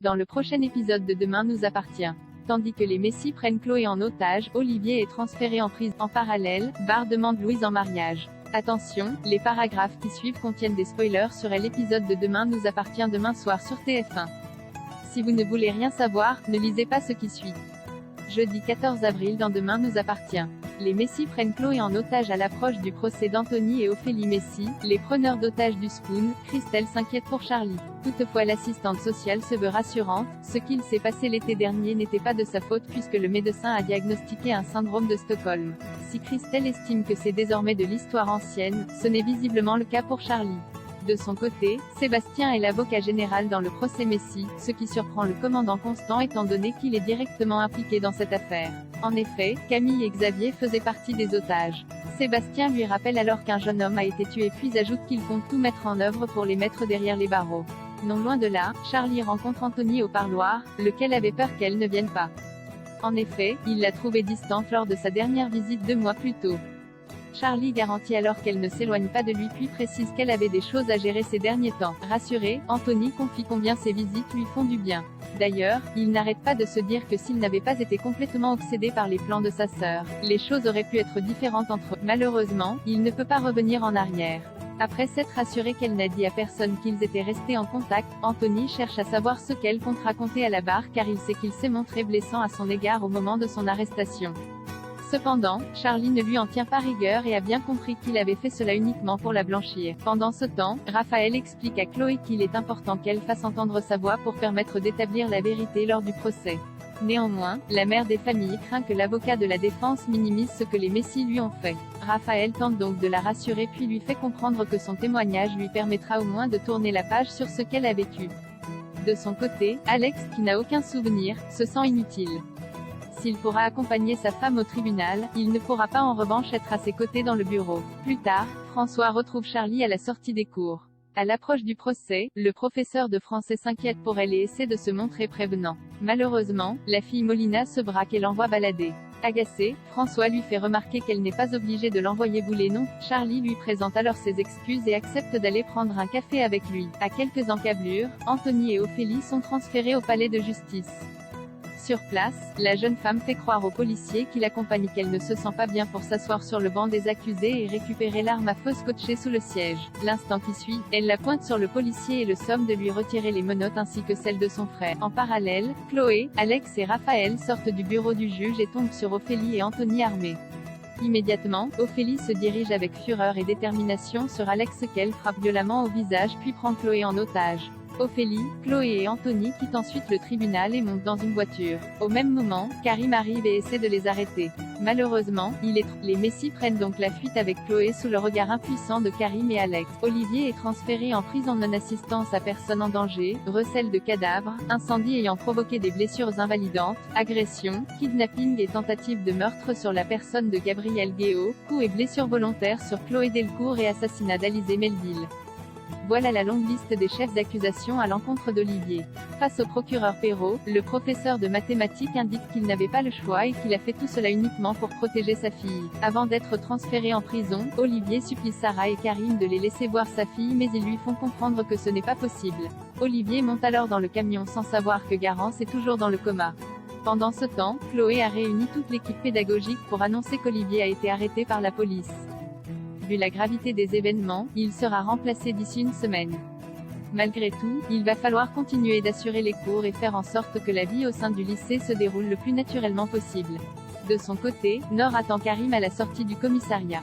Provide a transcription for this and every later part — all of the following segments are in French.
Dans le prochain épisode de Demain nous appartient. Tandis que les Messi prennent Chloé en otage, Olivier est transféré en prison. En parallèle, Barr demande Louise en mariage. Attention, les paragraphes qui suivent contiennent des spoilers sur l'épisode de Demain nous appartient demain soir sur TF1. Si vous ne voulez rien savoir, ne lisez pas ce qui suit. Jeudi 14 avril dans Demain nous appartient. Les Messi prennent Chloé en otage à l'approche du procès d'Anthony et Ophélie Messi, les preneurs d'otages du Spoon. Christelle s'inquiète pour Charlie. Toutefois l'assistante sociale se veut rassurante, ce qu'il s'est passé l'été dernier n'était pas de sa faute puisque le médecin a diagnostiqué un syndrome de Stockholm. Si Christelle estime que c'est désormais de l'histoire ancienne, ce n'est visiblement le cas pour Charlie. De son côté, Sébastien est l'avocat général dans le procès Messi, ce qui surprend le commandant Constant étant donné qu'il est directement impliqué dans cette affaire. En effet, Camille et Xavier faisaient partie des otages. Sébastien lui rappelle alors qu'un jeune homme a été tué puis ajoute qu'il compte tout mettre en œuvre pour les mettre derrière les barreaux. Non loin de là, Charlie rencontre Anthony au parloir, lequel avait peur qu'elle ne vienne pas. En effet, il l'a trouvée distante lors de sa dernière visite 2 mois plus tôt. Charlie garantit alors qu'elle ne s'éloigne pas de lui puis précise qu'elle avait des choses à gérer ces derniers temps. Rassuré, Anthony confie combien ses visites lui font du bien. D'ailleurs, il n'arrête pas de se dire que s'il n'avait pas été complètement obsédé par les plans de sa sœur, les choses auraient pu être différentes entre eux. Malheureusement, il ne peut pas revenir en arrière. Après s'être assuré qu'elle n'a dit à personne qu'ils étaient restés en contact, Anthony cherche à savoir ce qu'elle compte raconter à la barre car il sait qu'il s'est montré blessant à son égard au moment de son arrestation. Cependant, Charlie ne lui en tient pas rigueur et a bien compris qu'il avait fait cela uniquement pour la blanchir. Pendant ce temps, Raphaël explique à Chloé qu'il est important qu'elle fasse entendre sa voix pour permettre d'établir la vérité lors du procès. Néanmoins, la mère des familles craint que l'avocat de la défense minimise ce que les Messi lui ont fait. Raphaël tente donc de la rassurer puis lui fait comprendre que son témoignage lui permettra au moins de tourner la page sur ce qu'elle a vécu. De son côté, Alex, qui n'a aucun souvenir, se sent inutile. S'il pourra accompagner sa femme au tribunal, il ne pourra pas en revanche être à ses côtés dans le bureau. Plus tard, François retrouve Charlie à la sortie des cours. À l'approche du procès, le professeur de français s'inquiète pour elle et essaie de se montrer prévenant. Malheureusement, la fille Molina se braque et l'envoie balader. Agacé, François lui fait remarquer qu'elle n'est pas obligée de l'envoyer bouler non. Charlie lui présente alors ses excuses et accepte d'aller prendre un café avec lui. À quelques encablures, Anthony et Ophélie sont transférés au palais de justice. Sur place, la jeune femme fait croire aux policiers qui l'accompagnent qu'elle ne se sent pas bien pour s'asseoir sur le banc des accusés et récupérer l'arme à feu scotchée sous le siège. L'instant qui suit, elle la pointe sur le policier et le somme de lui retirer les menottes ainsi que celles de son frère. En parallèle, Chloé, Alex et Raphaël sortent du bureau du juge et tombent sur Ophélie et Anthony armés. Immédiatement, Ophélie se dirige avec fureur et détermination sur Alex qu'elle frappe violemment au visage puis prend Chloé en otage. Ophélie, Chloé et Anthony quittent ensuite le tribunal et montent dans une voiture. Au même moment, Karim arrive et essaie de les arrêter. Malheureusement, les Messi prennent donc la fuite avec Chloé sous le regard impuissant de Karim et Alex. Olivier est transféré en prison non-assistance à personne en danger, recel de cadavres, incendie ayant provoqué des blessures invalidantes, agression, kidnapping et tentative de meurtre sur la personne de Gabriel Guéot, coups et blessures volontaires sur Chloé Delcourt et assassinat d'Alizé Melville. Voilà la longue liste des chefs d'accusation à l'encontre d'Olivier. Face au procureur Perrault, le professeur de mathématiques indique qu'il n'avait pas le choix et qu'il a fait tout cela uniquement pour protéger sa fille. Avant d'être transféré en prison, Olivier supplie Sarah et Karim de les laisser voir sa fille mais ils lui font comprendre que ce n'est pas possible. Olivier monte alors dans le camion sans savoir que Garance est toujours dans le coma. Pendant ce temps, Chloé a réuni toute l'équipe pédagogique pour annoncer qu'Olivier a été arrêté par la police. Vu la gravité des événements, il sera remplacé d'ici une semaine. Malgré tout, il va falloir continuer d'assurer les cours et faire en sorte que la vie au sein du lycée se déroule le plus naturellement possible. De son côté, Nord attend Karim à la sortie du commissariat.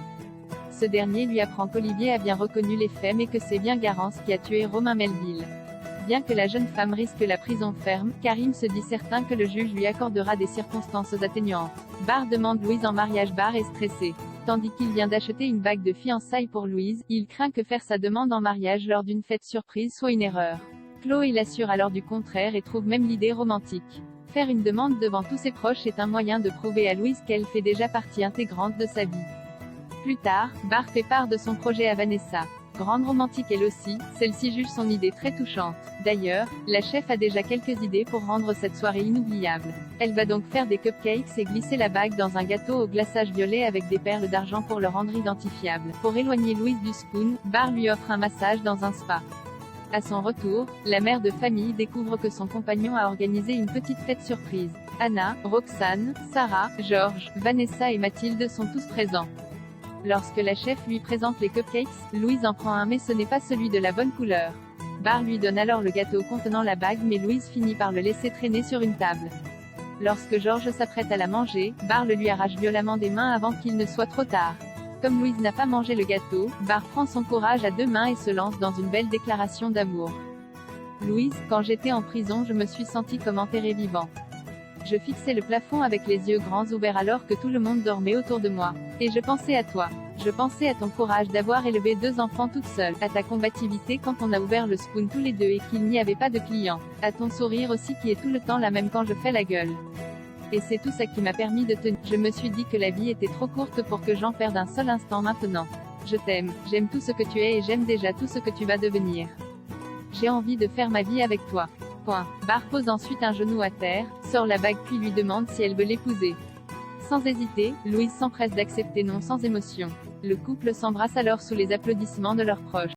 Ce dernier lui apprend qu'Olivier a bien reconnu les faits mais que c'est bien Garance qui a tué Romain Melville. Bien que la jeune femme risque la prison ferme, Karim se dit certain que le juge lui accordera des circonstances atténuantes. Barr demande Louise en mariage. Barr est stressé. Tandis qu'il vient d'acheter une bague de fiançailles pour Louise, il craint que faire sa demande en mariage lors d'une fête surprise soit une erreur. Chloé l'assure alors du contraire et trouve même l'idée romantique. Faire une demande devant tous ses proches est un moyen de prouver à Louise qu'elle fait déjà partie intégrante de sa vie. Plus tard, Barr fait part de son projet à Vanessa. Grande romantique elle aussi, celle-ci juge son idée très touchante. D'ailleurs, la chef a déjà quelques idées pour rendre cette soirée inoubliable. Elle va donc faire des cupcakes et glisser la bague dans un gâteau au glaçage violet avec des perles d'argent pour le rendre identifiable. Pour éloigner Louise du Spoon, Barr lui offre un massage dans un spa. À son retour, la mère de famille découvre que son compagnon a organisé une petite fête surprise. Anna, Roxane, Sarah, George, Vanessa et Mathilde sont tous présents. Lorsque la chef lui présente les cupcakes, Louise en prend un mais ce n'est pas celui de la bonne couleur. Barr lui donne alors le gâteau contenant la bague mais Louise finit par le laisser traîner sur une table. Lorsque George s'apprête à la manger, Barr le lui arrache violemment des mains avant qu'il ne soit trop tard. Comme Louise n'a pas mangé le gâteau, Barr prend son courage à deux mains et se lance dans une belle déclaration d'amour. Louise, quand j'étais en prison je me suis sentie comme enterré vivant. Je fixais le plafond avec les yeux grands ouverts alors que tout le monde dormait autour de moi. Et je pensais à toi. Je pensais à ton courage d'avoir élevé 2 enfants toute seule, à ta combativité quand on a ouvert le spoon tous les deux et qu'il n'y avait pas de clients, à ton sourire aussi qui est tout le temps là même quand je fais la gueule. Et c'est tout ça qui m'a permis de tenir. Je me suis dit que la vie était trop courte pour que j'en perde un seul instant maintenant. Je t'aime, j'aime tout ce que tu es et j'aime déjà tout ce que tu vas devenir. J'ai envie de faire ma vie avec toi. Point. Barr pose ensuite un genou à terre, sort la bague puis lui demande si elle veut l'épouser. Sans hésiter, Louise s'empresse d'accepter non sans émotion. Le couple s'embrasse alors sous les applaudissements de leurs proches.